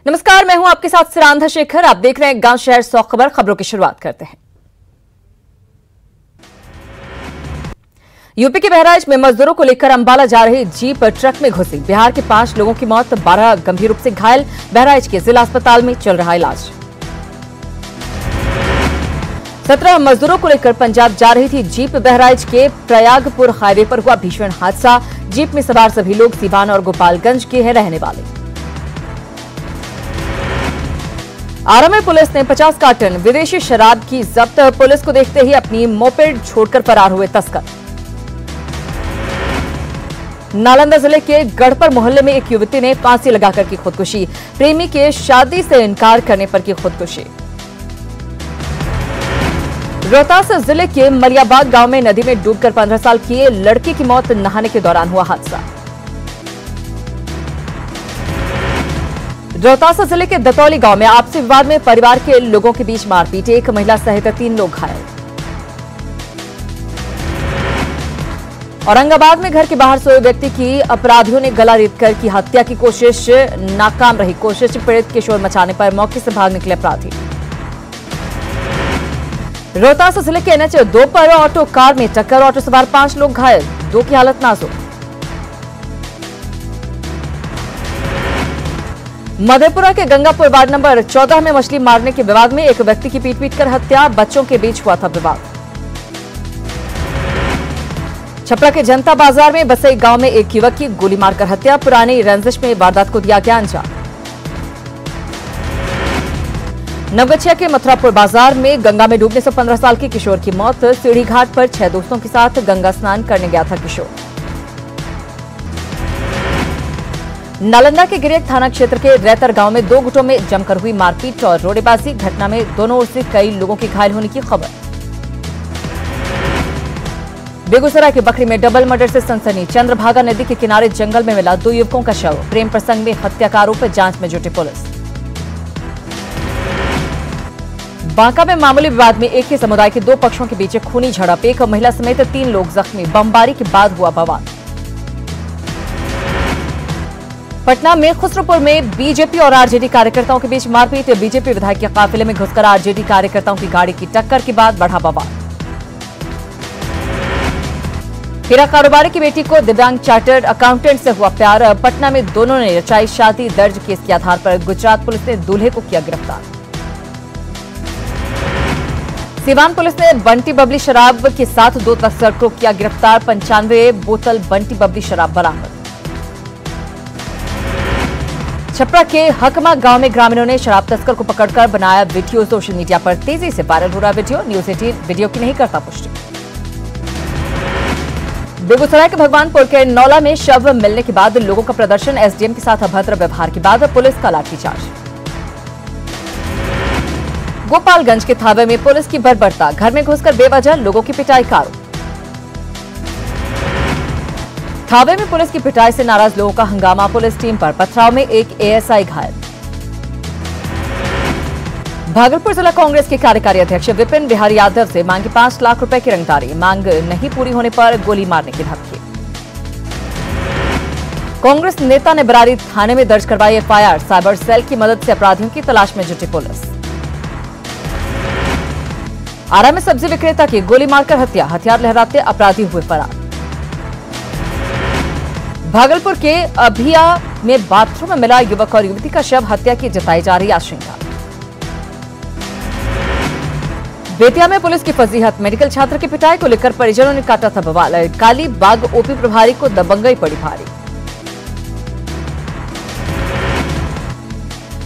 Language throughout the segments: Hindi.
नमस्कार, मैं हूं आपके साथ सिरांधा शेखर। आप देख रहे हैं गांव शहर 100 खबर। खबरों की शुरुआत करते हैं। यूपी के बहराइच में मजदूरों को लेकर अंबाला जा रही जीप ट्रक में घुसी। बिहार के 5 लोगों की मौत, 12 गंभीर रूप से घायल। बहराइच के जिला अस्पताल में चल रहा इलाज। 17 मजदूरों को लेकर पंजाब जा रही थी जीप। बहराइच के प्रयागपुर हाईवे पर हुआ भीषण हादसा। जीप में सवार सभी लोग सीवान और गोपालगंज के हैं रहने वाले। आरा में पुलिस ने 50 कार्टन विदेशी शराब की जब्त। पुलिस को देखते ही अपनी मोपेड छोड़कर फरार हुए तस्कर। नालंदा जिले के गढ़पर मोहल्ले में एक युवती ने फांसी लगाकर की खुदकुशी। प्रेमी के शादी से इनकार करने पर की खुदकुशी। रोहतास जिले के मलियाबाग गांव में नदी में डूबकर 15 साल की लड़की की मौत। नहाने के दौरान हुआ हादसा। रोहतास जिले के दतौली गांव में आपसी विवाद में परिवार के लोगों के बीच मारपीट। एक महिला सहित 3 लोग घायल। औरंगाबाद में घर के बाहर सोए व्यक्ति की अपराधियों ने गला रेतकर की हत्या की कोशिश। नाकाम रही कोशिश। पीड़ित के शोर मचाने पर मौके से भाग निकले अपराधी। रोहतास जिले के NH-2 पर ऑटो कार में टक्कर। ऑटो सवार 5 लोग घायल, 2 की हालत नाजुक। मधेपुरा के गंगापुर वार्ड नंबर 14 में मछली मारने के विवाद में एक व्यक्ति की पीट-पीट कर हत्या। बच्चों के बीच हुआ था विवाद। छपरा के जनता बाजार में बसई गांव में एक युवक की गोली मारकर हत्या। पुरानी रंजिश में वारदात को दिया गया अंजाम। नवगछिया के मथुरापुर बाजार में गंगा में डूबने से 15 साल की किशोर की मौत। सीढ़ी घाट पर 6 दोस्तों के साथ गंगा स्नान करने गया था किशोर। नालंदा के गिरियक थाना क्षेत्र के रैतर गांव में 2 गुटों में जमकर हुई मारपीट और रोड़ेबाजी। घटना में दोनों ओर से कई लोगों के घायल होने की खबर। बेगूसराय के बखरी में डबल मर्डर से सनसनी। चंद्रभागा नदी के किनारे जंगल में मिला 2 युवकों का शव। प्रेम प्रसंग में हत्या का आरोप, जांच में जुटी पुलिस। बांका में मामूली विवाद में एक ही समुदाय के 2 पक्षों के बीच खूनी झड़प। एक महिला समेत 3 लोग जख्मी। बमबारी के बाद हुआ बवाल। पटना में खुसरोपुर में बीजेपी और आरजेडी कार्यकर्ताओं के बीच मारपीट। बीजेपी विधायक के काफिले में घुसकर आरजेडी कार्यकर्ताओं की गाड़ी की टक्कर के बाद बढ़ा बवाल। हीरा कारोबारी की बेटी को दिव्यांग चार्टर्ड अकाउंटेंट से हुआ प्यार। पटना में दोनों ने रचाई शादी। दर्ज केस के आधार पर गुजरात पुलिस ने दूल्हे को किया गिरफ्तार। सीवान पुलिस ने बंटी बबली शराब के साथ 2 तस्कर को किया गिरफ्तार। 95 बोतल बंटी बबली शराब बरामद। छपरा के हकमा गांव में ग्रामीणों ने शराब तस्कर को पकड़कर बनाया वीडियो। सोशल मीडिया पर तेजी से वायरल हो रहा वीडियो। न्यूज 18 वीडियो की नहीं करता पुष्टि। बेगूसराय के भगवानपुर के नौला में शव मिलने के बाद लोगों का प्रदर्शन। एसडीएम के साथ अभद्र व्यवहार के बाद पुलिस का लाठीचार्ज। गोपालगंज के थावे में पुलिस की बर्बरता। घर में घुसकर बेवजह लोगों की पिटाई का आरोप। थावे में पुलिस की पिटाई से नाराज लोगों का हंगामा। पुलिस टीम पर पथराव में एक एएसआई घायल। भागलपुर जिला कांग्रेस के कार्यकारी अध्यक्ष विपिन बिहारी यादव से मांगी 5 लाख रुपए की रंगदारी। मांग नहीं पूरी होने पर गोली मारने की धमकी। कांग्रेस नेता ने बरारी थाने में दर्ज करवाई एफआईआर। साइबर सेल की मदद से अपराधियों की तलाश में जुटी पुलिस। आरा में सब्जी विक्रेता की गोली मारकर हत्या। हथियार लहराते अपराधी हुए फरार। भागलपुर के अभिया में बाथरूम में मिला युवक और युवती का शव। हत्या की जताई जा रही आशंका। बेतिया में पुलिस की फजीहत। मेडिकल छात्र की पिटाई को लेकर परिजनों ने काटा था बवाल। काली बाग ओपी प्रभारी को दबंगई पड़ी भारी।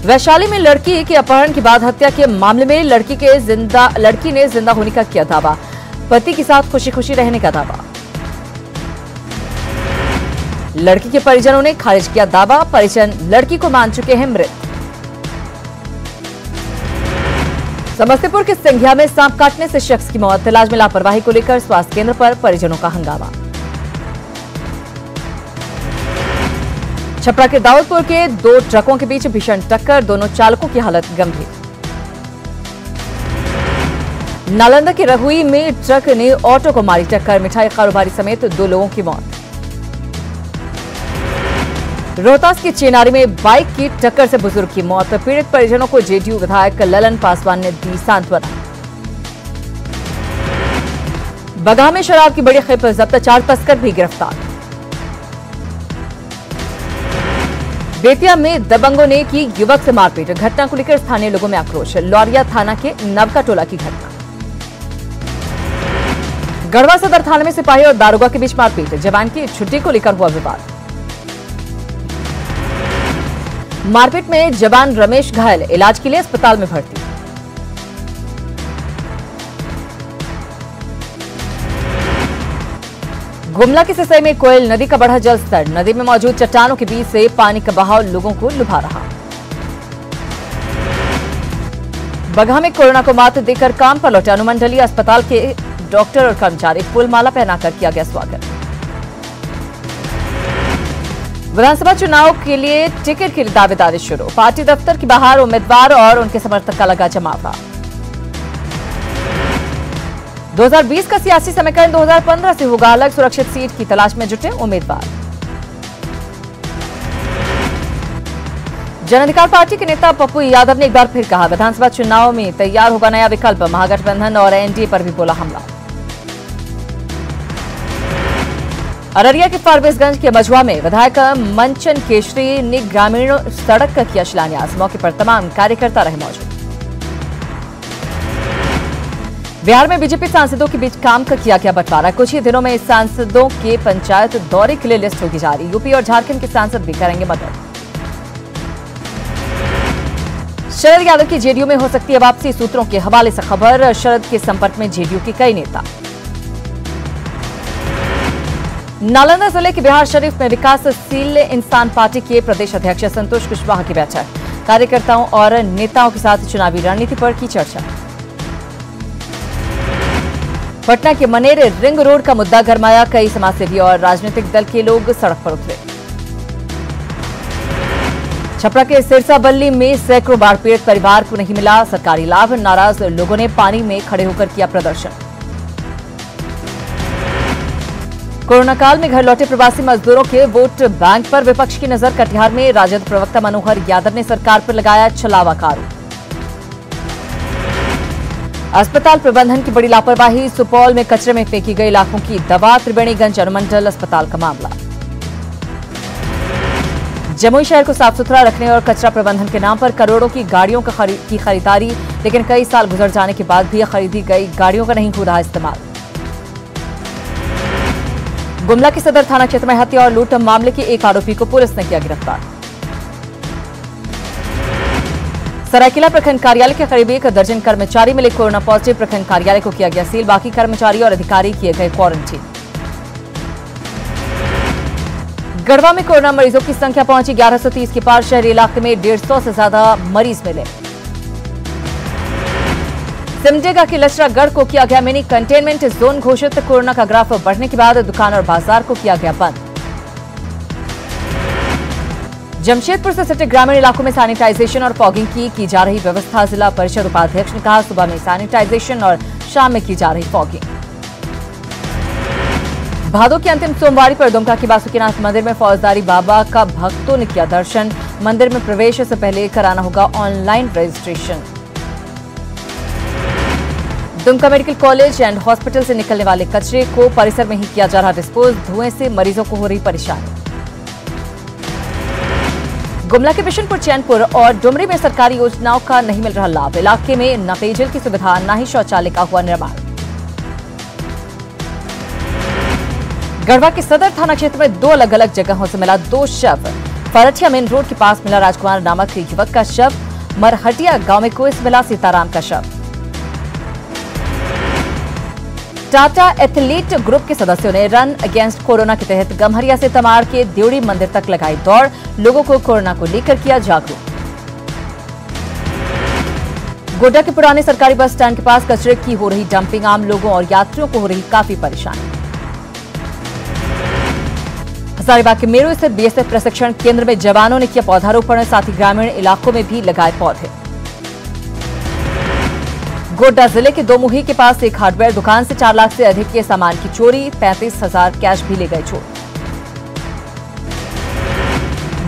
वैशाली में लड़की के अपहरण के बाद हत्या के मामले में लड़की ने जिंदा होने का किया दावा। पति के साथ खुशी खुशी रहने का दावा। लड़की के परिजनों ने खारिज किया दावा। परिजन लड़की को मान चुके हैं मृत। समस्तीपुर के सिंघिया में सांप काटने से शख्स की मौत। इलाज में लापरवाही को लेकर स्वास्थ्य केंद्र पर परिजनों का हंगामा। छपरा के दाऊदपुर के 2 ट्रकों के बीच भीषण टक्कर। दोनों चालकों की हालत गंभीर। नालंदा के रहुई में ट्रक ने ऑटो को मारी टक्कर। मिठाई कारोबारी समेत 2 लोगों की मौत। रोहतास की चेनारी में बाइक की टक्कर से बुजुर्ग की मौत। पीड़ित परिजनों को जेडीयू विधायक ललन पासवान ने दी सांत्वना। बगहा में शराब की बड़ी खेप जब्त, 4 तस्कर भी गिरफ्तार। बेतिया में दबंगों ने की युवक से मारपीट। घटना को लेकर स्थानीय लोगों में आक्रोश। लौरिया थाना के नवका टोला की घटना। गढ़वा सदर थाने में सिपाही और दारोगा के बीच मारपीट। जवान की छुट्टी को लेकर हुआ विवाद। मारपीट में जवान रमेश घायल, इलाज के लिए अस्पताल में भर्ती। गुमला की सिसई में कोयल नदी का बढ़ा जलस्तर। नदी में मौजूद चट्टानों के बीच से पानी का बहाव लोगों को लुभा रहा। बगहा में कोरोना को मात देकर काम पर लौटे अनुमंडलीय अस्पताल के डॉक्टर और कर्मचारी। फूल माला पहनाकर किया गया स्वागत। विधानसभा चुनाव के लिए टिकट की दावेदारी शुरू। पार्टी दफ्तर के बाहर उम्मीदवार और उनके समर्थक का लगा जमावड़ा। 2020 का सियासी समीकरण 2015 से होगा अलग। सुरक्षित सीट की तलाश में जुटे उम्मीदवार। जन अधिकार पार्टी के नेता पप्पू यादव ने एक बार फिर कहा, विधानसभा चुनाव में तैयार होगा नया विकल्प। महागठबंधन और एनडीए पर भी बोला हमला। अररिया के फारबिसगंज के मझुआ में विधायक मंचन केशरी ने ग्रामीण सड़क का किया शिलान्यास। मौके पर तमाम कार्यकर्ता रहे मौजूद। बिहार में बीजेपी सांसदों के बीच काम का किया गया बंटवारा। कुछ ही दिनों में सांसदों के पंचायत दौरे के लिए लिस्ट होगी जारी। यूपी और झारखंड के सांसद भी करेंगे मदद। शरद यादव की जेडीयू में हो सकती है वापसी। सूत्रों के हवाले से खबर। शरद के संपर्क में जेडीयू के कई नेता। नालंदा जिले के बिहार शरीफ में विकासशील इंसान पार्टी के प्रदेश अध्यक्ष संतोष कुशवाहा की बैठक। कार्यकर्ताओं और नेताओं के साथ चुनावी रणनीति पर की चर्चा। पटना के मनेर रिंग रोड का मुद्दा गरमाया। कई समाजसेवी और राजनीतिक दल के लोग सड़क पर उतरे। छपरा के सिरसा बल्ली में सैकड़ों बाढ़ पीड़ित परिवार को नहीं मिला सरकारी लाभ। नाराज लोगों ने पानी में खड़े होकर किया प्रदर्शन। कोरोना काल में घर लौटे प्रवासी मजदूरों के वोट बैंक पर विपक्ष की नजर। कटिहार में राजद प्रवक्ता मनोहर यादव ने सरकार पर लगाया छलावा का आरोप। अस्पताल प्रबंधन की बड़ी लापरवाही। सुपौल में कचरे में फेंकी गई लाखों की दवा। त्रिवेणीगंज अनुमंडल अस्पताल का मामला। जमुई शहर को साफ सुथरा रखने और कचरा प्रबंधन के नाम पर करोड़ों की गाड़ियों की खरीदारी, लेकिन कई साल गुजर जाने के बाद भी खरीदी गई गाड़ियों का नहीं हो रहा इस्तेमाल। गुमला के सदर थाना क्षेत्र में हत्या और लूट मामले के एक आरोपी को पुलिस ने किया गिरफ्तार। सरायकेला प्रखंड कार्यालय के करीब 1 दर्जन कर्मचारी मिले कोरोना पॉजिटिव। प्रखंड कार्यालय को किया गया सील। बाकी कर्मचारी और अधिकारी किए गए क्वारंटीन। गढ़वा में कोरोना मरीजों की संख्या पहुंची 1130 के पार। शहरी इलाके में 150 से ज्यादा मरीज मिले। सिमडेगा के लचरागढ़ को किया गया मिनी कंटेनमेंट जोन घोषित। कोरोना का ग्राफ बढ़ने के बाद दुकान और बाजार को किया गया बंद। जमशेदपुर से सटे ग्रामीण इलाकों में सैनिटाइजेशन और फॉगिंग की जा रही व्यवस्था। जिला परिषद उपाध्यक्ष ने कहा, सुबह में सैनिटाइजेशन और शाम में की जा रही फॉगिंग। भादों की अंतिम सोमवारी पर दुमका के बासुकीनाथ मंदिर में फौजदारी बाबा का भक्तों ने किया दर्शन। मंदिर में प्रवेश से पहले कराना होगा online registration. Dumka medical college and hospital से निकलने वाले कचरे को परिसर में ही किया जा रहा डिस्पोज। धुएं से मरीजों को हो रही परेशानी। गुमला के बिशनपुर, चैनपुर और डुमरी में सरकारी योजनाओं का नहीं मिल रहा लाभ। इलाके में न पेयजल की सुविधा, न ही शौचालय का हुआ निर्माण। गढ़वा के सदर थाना क्षेत्र में 2 अलग अलग जगहों से मिला 2 शव। फरठिया मेन रोड के पास मिला राजकुमार नामक युवक का शव। मरहटिया गांव में कोइस मिला सीताराम का शव। टाटा एथलीट ग्रुप के सदस्यों ने रन अगेंस्ट कोरोना के तहत गम्हरिया से तमाड़ के देवड़ी मंदिर तक लगाई दौड़। लोगों को कोरोना को लेकर किया जागरूक। गोड्डा के पुराने सरकारी बस स्टैंड के पास कचरे की हो रही डंपिंग। आम लोगों और यात्रियों को हो रही काफी परेशानी। हजारीबाग के मेरू स्थित बीएसएफ प्रशिक्षण केंद्र में जवानों ने किया पौधारोपण। साथ ही ग्रामीण इलाकों में भी लगाए पौधे। गोड्डा जिले के दोमुही के पास एक हार्डवेयर दुकान से 4 लाख से अधिक के सामान की चोरी। 35,000 कैश भी ले गए चोर।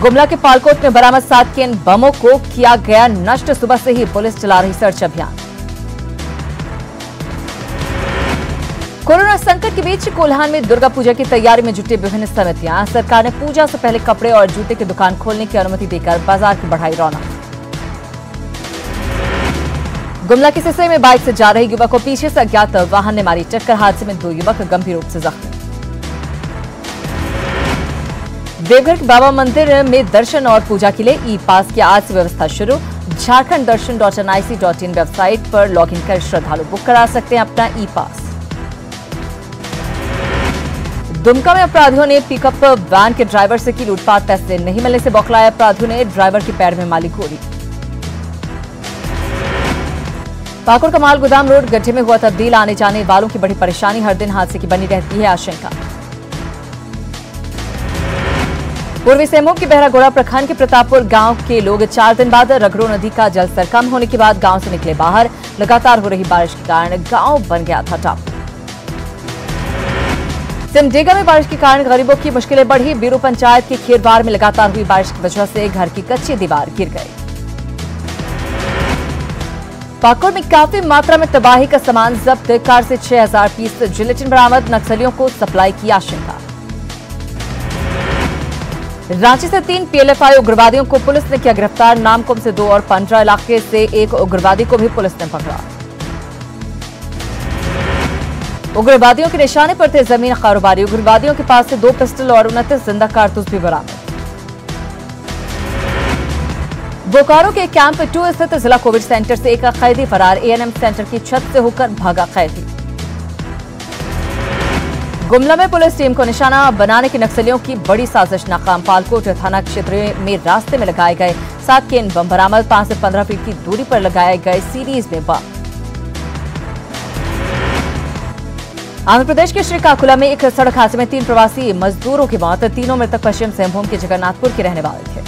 गुमला के पालकोट में बरामद 7 केन बमों को किया गया नष्ट। सुबह से ही पुलिस चला रही सर्च अभियान। कोरोना संकट के बीच कोल्हान में दुर्गा पूजा की तैयारी में जुटी विभिन्न समितियां। सरकार ने पूजा से पहले कपड़े और जूते की दुकान खोलने की अनुमति देकर बाजार की बढ़ाई रौनक। गुमला के सिसई में बाइक से जा रहे युवक को पीछे से अज्ञात वाहन ने मारी टक्कर। हादसे में 2 युवक गंभीर रूप से जख्मी। देवघर के बाबा मंदिर में दर्शन और पूजा के लिए ई पास की आज से व्यवस्था शुरू। झारखंड दर्शन.nic.in वेबसाइट पर लॉगिन कर श्रद्धालु बुक करा सकते हैं अपना ई पास। दुमका में अपराधियों ने पिकअप वैन के ड्राइवर से की लूटपाट। पैसे नहीं मिलने से बौखलाए अपराधियों ने ड्राइवर के पैर में मारी गोली। पाकुड़ का माल गोदाम रोड गड्ढे में हुआ तब्दील। आने जाने वालों की बड़ी परेशानी। हर दिन हादसे की बनी रहती है आशंका। पूर्वी सिंहभूम के बहरागोड़ा प्रखंड के प्रतापपुर गांव के लोग 4 दिन बाद रगड़ो नदी का जलस्तर कम होने के बाद गांव से निकले बाहर। लगातार हो रही बारिश के कारण गांव बन गया था टापू। सिमडेगा में बारिश के कारण गरीबों की मुश्किलें बढ़ी। बीरू पंचायत के खेरवार में लगातार हुई बारिश की वजह से घर की कच्ची दीवार गिर गई। पाकुड़ में काफी मात्रा में तबाही का सामान जब्त। कार से 6000 पीस जिलेटिन बरामद। नक्सलियों को सप्लाई की आशंका। रांची से 3 पीएलएफआई उग्रवादियों को पुलिस ने किया गिरफ्तार। नामकुम से 2 और पंड्रा इलाके से 1 उग्रवादी को भी पुलिस ने पकड़ा। उग्रवादियों के निशाने पर थे जमीन कारोबारी। उग्रवादियों के पास से 2 पिस्टल और 29 जिंदा कारतूस भी बरामद। बोकारो के कैंप 2 स्थित जिला कोविड सेंटर से एक कैदी फरार। एएनएम सेंटर की छत से होकर भागा कैदी। गुमला में पुलिस टीम को निशाना बनाने की नक्सलियों की बड़ी साजिश नाकाम। पालकोट थाना क्षेत्र में रास्ते में लगाए गए 7 केन बम बरामद। 5 से 15 फीट की दूरी पर लगाए गए सीरीज में बम। आंध्र प्रदेश के श्रीकाकुलम में एक सड़क हादसे में 3 प्रवासी मजदूरों की मौत। तीनों मृतक पश्चिम सिंहभूम के जगन्नाथपुर के रहने वाले थे।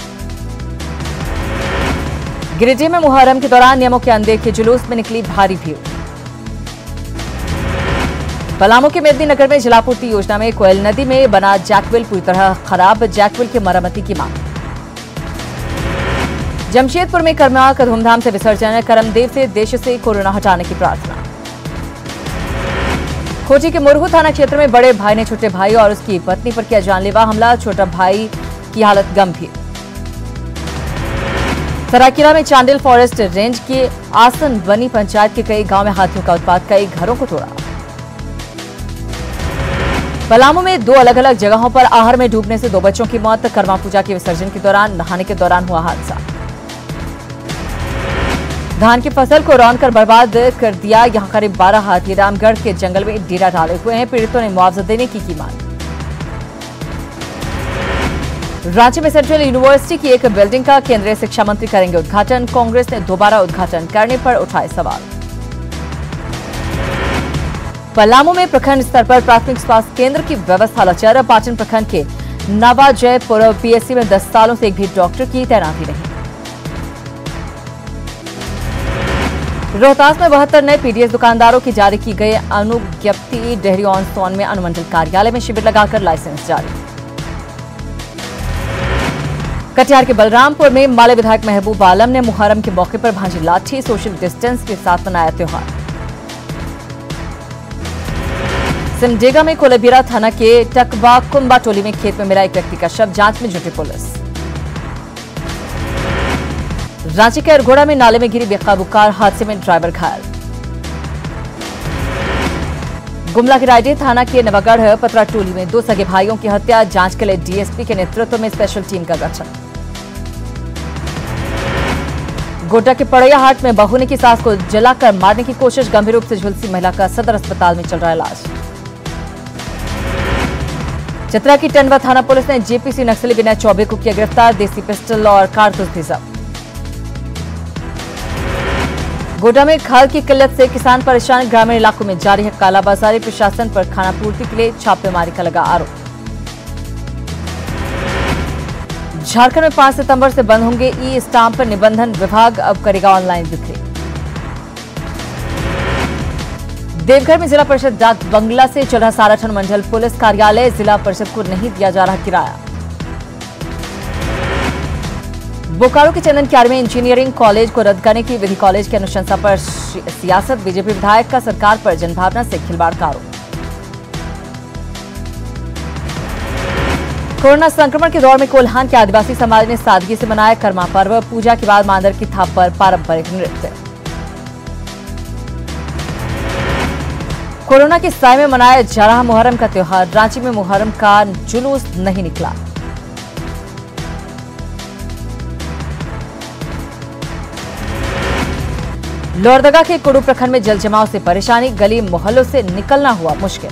गिरिडीह में मुहर्रम के दौरान नियमों के अनदेखे जुलूस में निकली भारी भीड़। पलामू के मेदिनीनगर में जलापूर्ति योजना में कोयल नदी में बना जैकवेल पूरी तरह खराब। जैकवेल की मरम्मती की मांग। जमशेदपुर में कर्मा का धूमधाम से विसर्जन। करमदेव से देश से कोरोना हटाने की प्रार्थना। खोजी के मुरहू थाना क्षेत्र में बड़े भाई ने छोटे भाई और उसकी पत्नी पर किया जानलेवा हमला। छोटा भाई की हालत गंभीर। सरायकेला में चांडिल फॉरेस्ट रेंज के आसन बनी पंचायत के कई गांव में हाथियों का उत्पात। कई घरों को तोड़ा। पलामू में 2 अलग अलग जगहों पर आहर में डूबने से 2 बच्चों की मौत। कर्मा पूजा के विसर्जन के दौरान नहाने के दौरान हुआ हादसा। धान की फसल को रौंद कर बर्बाद कर दिया। यहां करीब 12 हाथी रामगढ़ के जंगल में डेरा डाले हुए हैं। पीड़ितों ने मुआवजा देने की मांग। रांची में सेंट्रल यूनिवर्सिटी की एक बिल्डिंग का केंद्रीय शिक्षा मंत्री करेंगे उद्घाटन। कांग्रेस ने दोबारा उद्घाटन करने पर उठाए सवाल। पलामू में प्रखंड स्तर पर प्राथमिक स्वास्थ्य केंद्र की व्यवस्था लचर। पाटन प्रखंड के नवाजयपुर पीएससी में 10 सालों से एक भी डॉक्टर की तैनाती नहीं। रोहतास में 72 नए पीडीएस दुकानदारों की जारी की गई अनुज्ञप्ति। डेहरी ऑन सोन में अनुमंडल कार्यालय में शिविर लगाकर लाइसेंस जारी। कटिहार के बलरामपुर में माले विधायक महबूब आलम ने मुहर्रम के मौके पर भांजी लाठी। सोशल डिस्टेंस के साथ मनाया त्योहार। सिमडेगा में कोलेबिरा थाना के टकबा कुंबा टोली में खेत में मिला एक व्यक्ति का शव। जांच में जुटी पुलिस। रांची के अरगोड़ा में नाले में गिरी बेकाबू कार। हादसे में ड्राइवर घायल। गुमला के रायडीह थाना के नवागढ़ पतरा टोली में 2 सगे भाइयों की हत्या। जांच के लिए डीएसपी के नेतृत्व में स्पेशल टीम का गठन। गोड्डा के पड़ैयाहाट में बहू ने की सास को जलाकर मारने की कोशिश। गंभीर रूप से झुलसी महिला का सदर अस्पताल में चल रहा इलाज। चतरा की टंडवा थाना पुलिस ने जेपीसी नक्सली विनय चौबे को किया गिरफ्तार। देसी पिस्टल और कारतूस भी जब्त। गोड्डा में खाद की किल्लत से किसान परेशान। ग्रामीण इलाकों में जारी है कालाबाजारी। प्रशासन पर खानापूर्ति के लिए छापेमारी का लगा आरोप। झारखंड में 5 सितंबर से बंद होंगे ई स्टाम्प निबंधन। विभाग अब करेगा ऑनलाइन बिक्री। देवघर में जिला परिषद डाक बंगला से चल रहा साराठन मंडल पुलिस कार्यालय। जिला परिषद को नहीं दिया जा रहा किराया। बोकारो के चंदन क्यारी में इंजीनियरिंग कॉलेज को रद्द करने की विधि कॉलेज की अनुशंसा पर सियासत। बीजेपी विधायक का सरकार पर जनभावना से खिलवाड़ का आरोप। कोरोना संक्रमण के दौर में कोल्हान के आदिवासी समाज ने सादगी से मनाया कर्मा पर्व। पूजा के बाद मांदर की थाप पर पारंपरिक नृत्य। कोरोना के साए में मनाया जा रहा मुहर्रम का त्योहार। रांची में मुहर्रम का जुलूस नहीं निकला। लोहरदगा के कुडू प्रखंड में जल जमाव से परेशानी। गली मोहल्लों से निकलना हुआ मुश्किल।